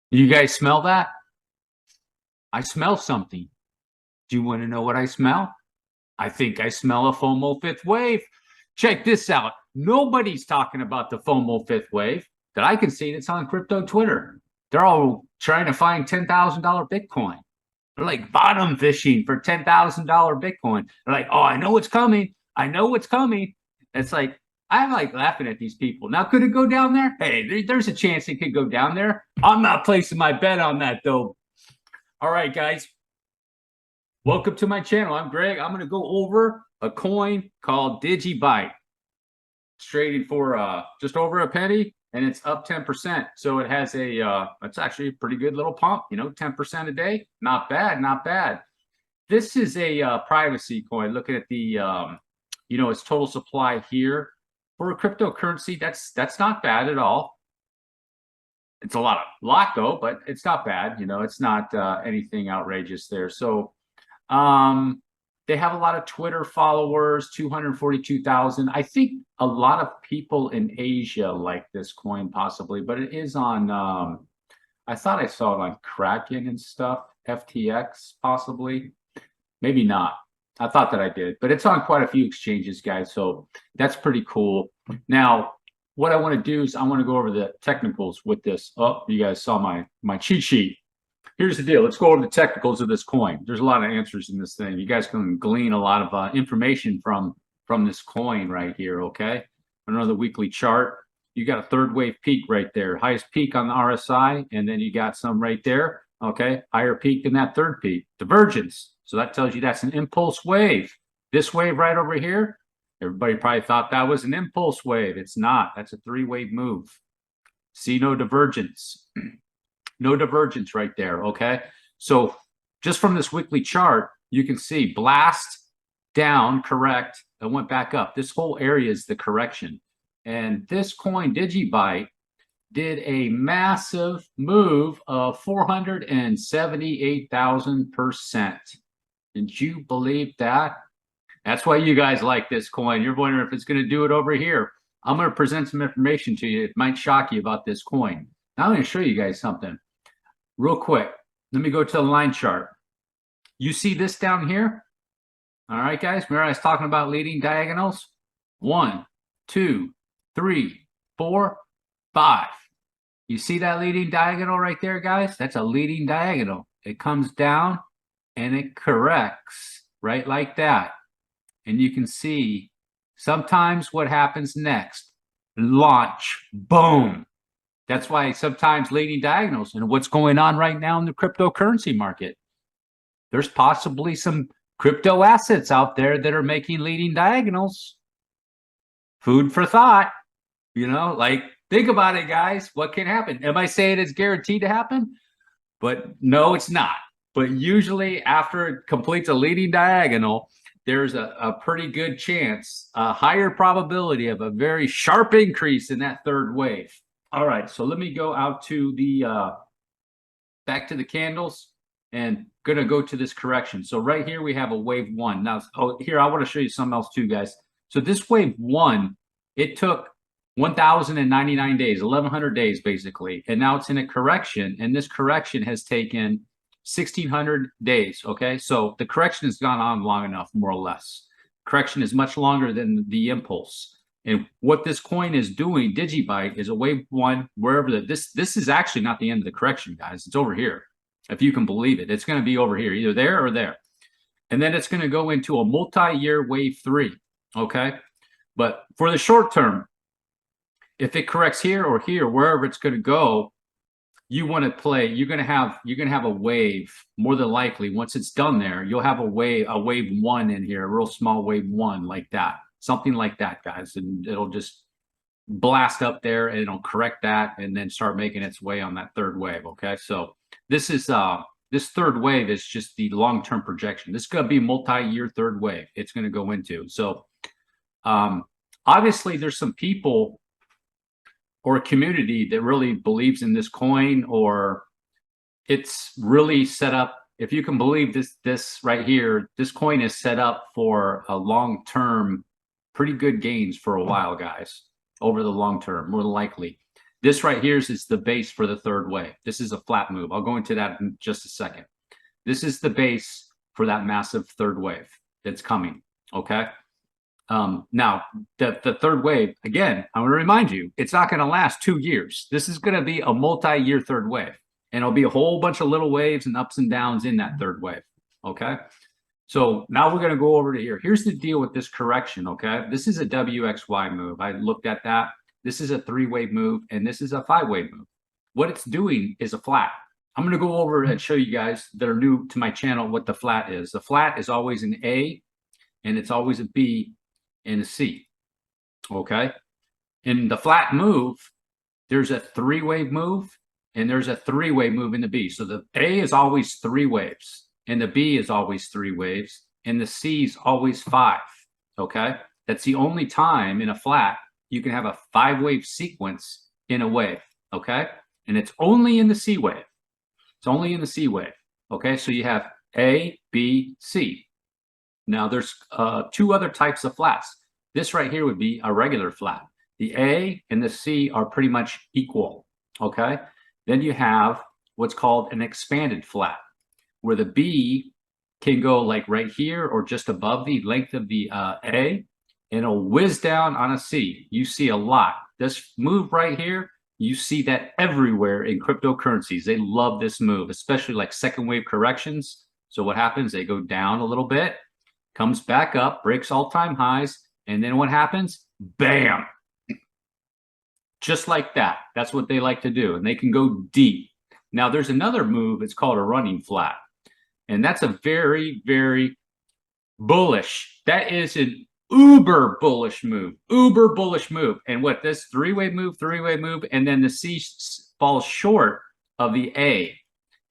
You guys smell that? I smell something. Do you want to know what I smell? I think I smell a FOMO fifth wave. Check this out. Nobody's talking about the FOMO fifth wave that I can see that's on crypto Twitter. They're all trying to find $10,000 Bitcoin. They're like bottom fishing for $10,000 Bitcoin. They're like, oh, I know what's coming. I know what's coming. It's like, I'm like laughing at these people. Now, could it go down there? Hey, there's a chance it could go down there. I'm not placing my bet on that, though. All right, guys. Welcome to my channel. I'm Greg. I'm going to go over a coin called DigiByte. It's trading for just over a penny, and it's up 10%. So it has it's actually a pretty good little pump, 10% a day. Not bad, not bad. This is a privacy coin. Looking at the, its total supply here. For a cryptocurrency, that's not bad at all. It's a lot though, but it's not bad. It's not anything outrageous there. So they have a lot of Twitter followers, 242,000. I think a lot of people in Asia like this coin possibly, but it is on, I thought I saw it on Kraken and stuff, FTX possibly, maybe not. I thought that I did, but it's on quite a few exchanges, guys. So that's pretty cool. Now, what I want to do is I want to go over the technicals with this. Oh, you guys saw my cheat sheet. Here's the deal. Let's go over the technicals of this coin. There's a lot of answers in this thing. You guys can glean a lot of information from this coin right here, okay? Another weekly chart. You got a third wave peak right there. Highest peak on the RSI, and then you got some right there, okay? Higher peak than that third peak. Divergence. So that tells you that's an impulse wave. This wave right over here, everybody probably thought that was an impulse wave. It's not. That's a three-wave move. See no divergence. No divergence right there, okay? So just from this weekly chart, you can see blast down, correct, and went back up. This whole area is the correction. And this coin, DigiByte, did a massive move of 478,000%. Did you believe that? That's why you guys like this coin. You're wondering if it's going to do it over here. I'm going to present some information to you. It might shock you about this coin. Now I'm going to show you guys something real quick. Let me go to the line chart. You see this down here? All right, guys. Remember I was talking about leading diagonals? 1, 2, 3, 4, 5. You see that leading diagonal right there, guys? That's a leading diagonal. It comes down and it corrects right like that. And you can see sometimes what happens next. Launch. Boom. That's why sometimes leading diagonals, and what's going on right now in the cryptocurrency market. There's possibly some crypto assets out there that are making leading diagonals. Food for thought. Like, think about it, guys. What can happen? Am I saying it's guaranteed to happen? But no, it's not. But usually after it completes a leading diagonal, there's a pretty good chance, a higher probability of a very sharp increase in that third wave. All right, so let me go out to the back to the candles and gonna go to this correction. So right here we have a wave one. Now, here I want to show you something else too, guys. So this wave one, it took 1,099 days, 1,100 days basically, and now it's in a correction, and this correction has taken 1,600 days. Okay, so the correction has gone on long enough, more or less. Correction is much longer than the impulse. And what this coin is doing, DigiByte, is a wave one, wherever this is actually not the end of the correction, guys. It's over here. If you can believe it, it's going to be over here, either there or there. And then it's going to go into a multi-year wave three. Okay. But for the short term, if it corrects here or here, wherever it's going to go, you want to play, you're going to have a wave, more than likely. Once it's done there, you'll have a wave one in here, a real small wave one like that. Something like that, guys, and it'll just blast up there and it'll correct that and then start making its way on that third wave. Okay, so this is this third wave is just the long-term projection. This is going to be a multi-year third wave it's going to go into. So obviously there's some people or a community that really believes in this coin, or it's really set up. If you can believe this right here, this coin is set up for a long-term, pretty good gains for a while, guys, over the long term, more than likely. This right here is the base for the third wave. This is a flat move. I'll go into that in just a second. This is the base for that massive third wave that's coming. Okay. Now the third wave, again, I want to remind you, it's not going to last 2 years. This is going to be a multi-year third wave, and it'll be a whole bunch of little waves and ups and downs in that third wave. Okay. So now we're going to go over to here. Here's the deal with this correction. Okay. This is a WXY move. I looked at that. This is a 3-wave move, and this is a 5-wave move. What it's doing is a flat. I'm going to go over and show you guys that are new to my channel what the flat is. The flat is always an A, and it's always a B and a C. Okay. In the flat move, there's a 3-wave move, and there's a 3-wave move in the B. So the A is always 3 waves, and the B is always 3 waves, and the C is always 5. Okay. That's the only time in a flat you can have a 5-wave sequence in a wave. Okay. And it's only in the C wave. It's only in the C wave. Okay. So you have A, B, C. Now there's 2 other types of flats. This right here would be a regular flat. The A and the C are pretty much equal. Okay. Then you have what's called an expanded flat, where the B can go like right here or just above the length of the A, and it'll whiz down on a C. You see a lot. This move right here, you see that everywhere in cryptocurrencies. They love this move, especially like second wave corrections. So what happens? They go down a little bit, comes back up, breaks all-time highs, and then what happens? Bam! Just like that. That's what they like to do, and they can go deep. Now, there's another move. It's called a running flat, and that's a very, very bullish. That is an uber bullish move. Uber bullish move. And what this 3-wave move, and then the C falls short of the A,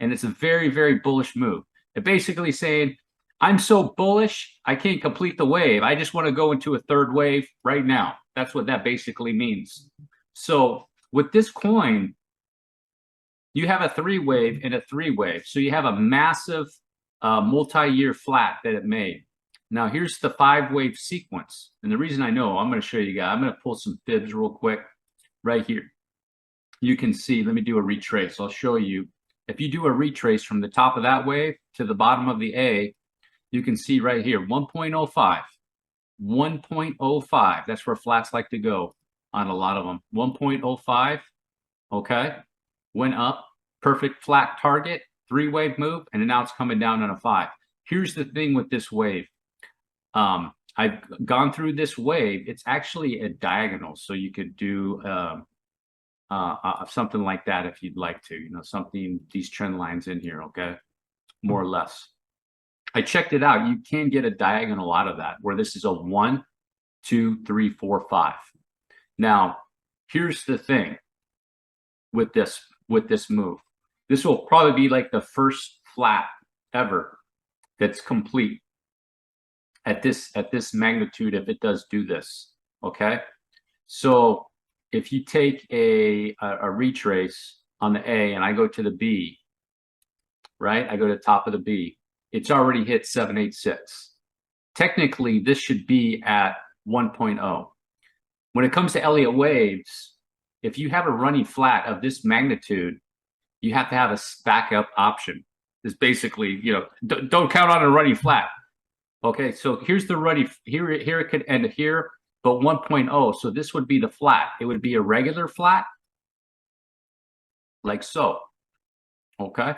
and it's a very, very bullish move. It basically saying, I'm so bullish, I can't complete the wave. I just want to go into a third wave right now. That's what that basically means. So with this coin, you have a 3-wave and a 3-wave. So you have a massive multi-year flat that it made. Now here's the 5-wave sequence. And the reason I know, I'm going to show you guys, I'm going to pull some fibs real quick right here. You can see, let me do a retrace. I'll show you. If you do a retrace from the top of that wave to the bottom of the A, you can see right here, 1.05. 1.05. That's where flats like to go on a lot of them. 1.05. Okay. Went up. Perfect flat target. 3-wave move. And now it's coming down on a 5. Here's the thing with this wave. I've gone through this wave. It's actually a diagonal. So you could do something like that if you'd like to. You know, something, these trend lines in here. Okay. More or less. I checked it out. You can get a diagonal out of that, where this is a 1, 2, 3, 4, 5. Now, here's the thing with this move. This will probably be like the first flat ever that's complete at this magnitude if it does do this. Okay, so if you take a retrace on the A and I go to the B, right? I go to the top of the B. It's already hit 786. Technically, this should be at 1.0. When it comes to Elliott waves, if you have a running flat of this magnitude, you have to have a backup option. It's basically, you know, don't count on a running flat. Okay, so here's the running, here it could end here, but 1.0, so this would be the flat. It would be a regular flat, like so. Okay.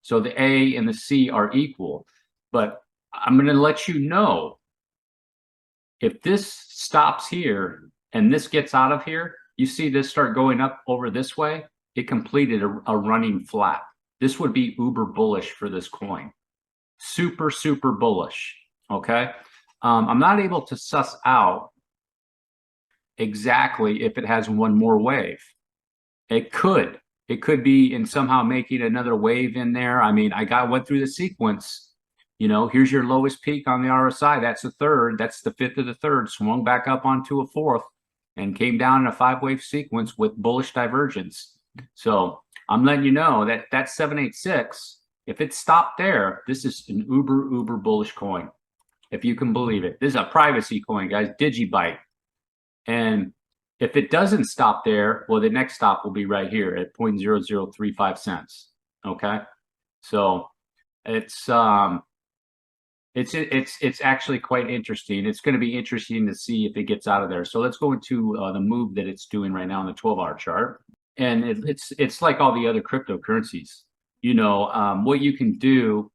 So the A and the C are equal, but I'm going to let you know, if this stops here and this gets out of here, you see this start going up over this way, it completed a running flat. This would be uber bullish for this coin. Super, super bullish. Okay. I'm not able to suss out exactly if it has one more wave. It could be in somehow making another wave in there. I mean, went through the sequence. You know, here's your lowest peak on the RSI. That's the third. That's the 5th of the third. Swung back up onto a 4th and came down in a 5-wave sequence with bullish divergence. So I'm letting you know that that 786, if it stopped there, this is an uber bullish coin, if you can believe it. This is a privacy coin, guys. DigiByte. And If it doesn't stop there, well, the next stop will be right here at 0.0035 cents. Okay, so it's actually quite interesting. It's going to be interesting to see if it gets out of there. So let's go into the move that it's doing right now on the 12-hour chart. And it's like all the other cryptocurrencies. You know, what you can do,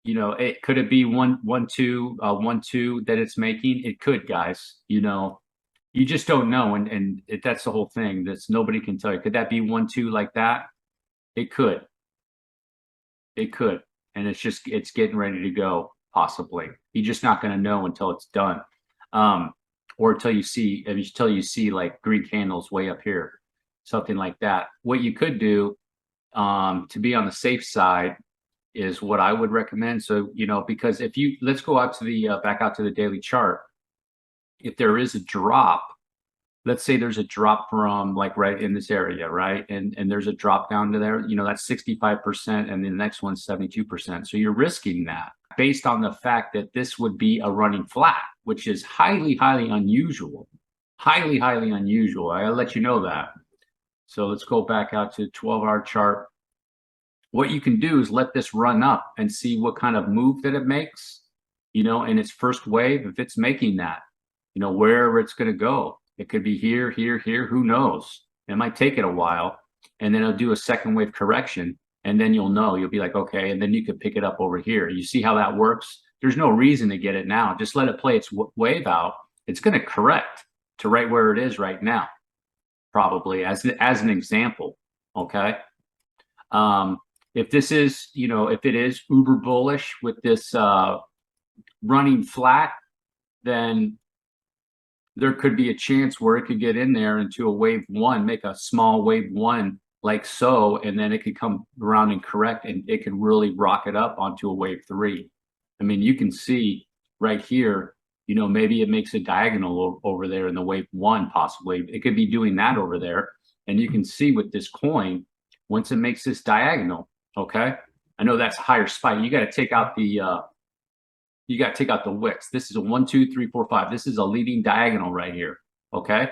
you know, could it be 1-2 that it's making? It could, guys. You know, you just don't know, and that's the whole thing. That's nobody can tell you. Could that be 1-2 like that? It could. It could. And it's getting ready to go, possibly. You're just not going to know until it's done, or until you see like green candles way up here, something like that. What you could do to be on the safe side is what I would recommend. So, you know, because if you let's go out to the back out to the daily chart. If there is a drop, let's say there's a drop from like right in this area, right? And there's a drop down to there, you know, that's 65%, and the next one's 72%. So you're risking that based on the fact that this would be a running flat, which is highly, highly unusual. Highly, highly unusual. I'll let you know that. So let's go back out to the 12-hour chart. What you can do is let this run up and see what kind of move that it makes, you know, in its first wave. If it's making that, you know, wherever it's going to go. It could be here, here, here. Who knows? It might take it a while, and then it'll do a second wave correction, and then you'll know. You'll be like, okay, and then you could pick it up over here. You see how that works? There's no reason to get it now. Just let it play its wave out. It's going to correct to right where it is right now, probably as an example. Okay. If this is, you know, if it is uber bullish with this running flat, then there could be a chance where it could get in there into a wave one, make a small wave one like so, and then it could come around and correct, and it could really rock it up onto a wave three. I mean, you can see right here, you know, maybe it makes a diagonal over there in the wave one, possibly. It could be doing that over there. And you can see with this coin, once it makes this diagonal, okay? I know that's a higher spike. You got to take out the wicks. This is a 1, 2, 3, 4, 5. This is a leading diagonal right here, okay?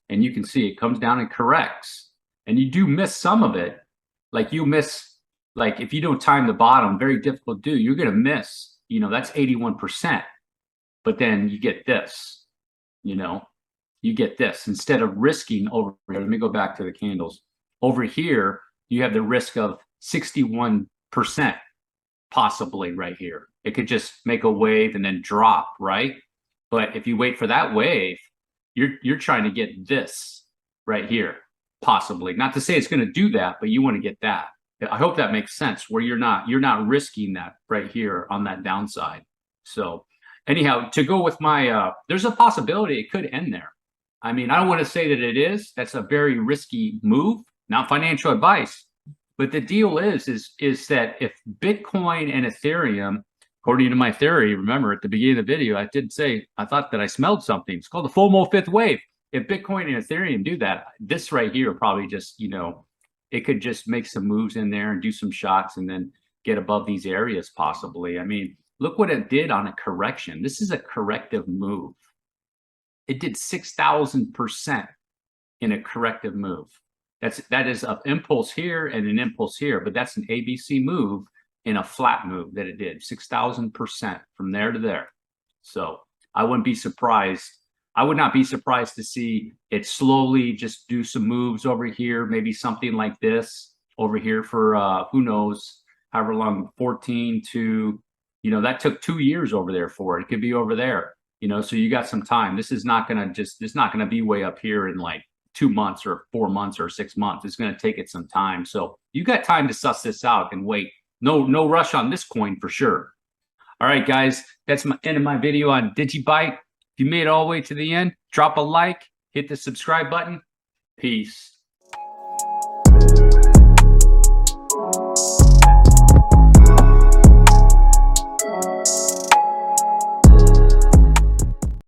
And you can see it comes down and corrects. And you do miss some of it. Like you miss, like if you don't time the bottom, very difficult to do, you're going to miss, you know, that's 81%. But then you get this, you know, you get this. Instead of risking over here, let me go back to the candles. Over here, you have the risk of 61% possibly right here. It could just make a wave and then drop, right? But if you wait for that wave, you're trying to get this right here, possibly. Not to say it's going to do that, but you want to get that. I hope that makes sense, where you're not risking that right here on that downside. So anyhow, to go with my there's a possibility it could end there. I mean, I don't want to say that it is. That's a very risky move, not financial advice. But the deal is that if Bitcoin and Ethereum, according to my theory, remember at the beginning of the video, I did say I thought that I smelled something. It's called the FOMO fifth wave. If Bitcoin and Ethereum do that, this right here probably just, you know, it could just make some moves in there and do some shots and then get above these areas possibly. I mean, look what it did on a correction. This is a corrective move. It did 6,000% in a corrective move. That is an impulse here and an impulse here, but that's an ABC move in a flat move that it did 6,000% from there to there. So I wouldn't be surprised. I would not be surprised to see it slowly just do some moves over here, maybe something like this over here for who knows, however long, 14 to, you know, that took 2 years over there for it. It could be over there, you know, so you got some time. This is not going to be way up here in like 2 months or 4 months or 6 months. It's going to take it some time. So you got time to suss this out and wait. No rush on this coin for sure. All right, guys, that's my end of my video on DigiByte. If you made it all the way to the end, drop a like, hit the subscribe button. Peace.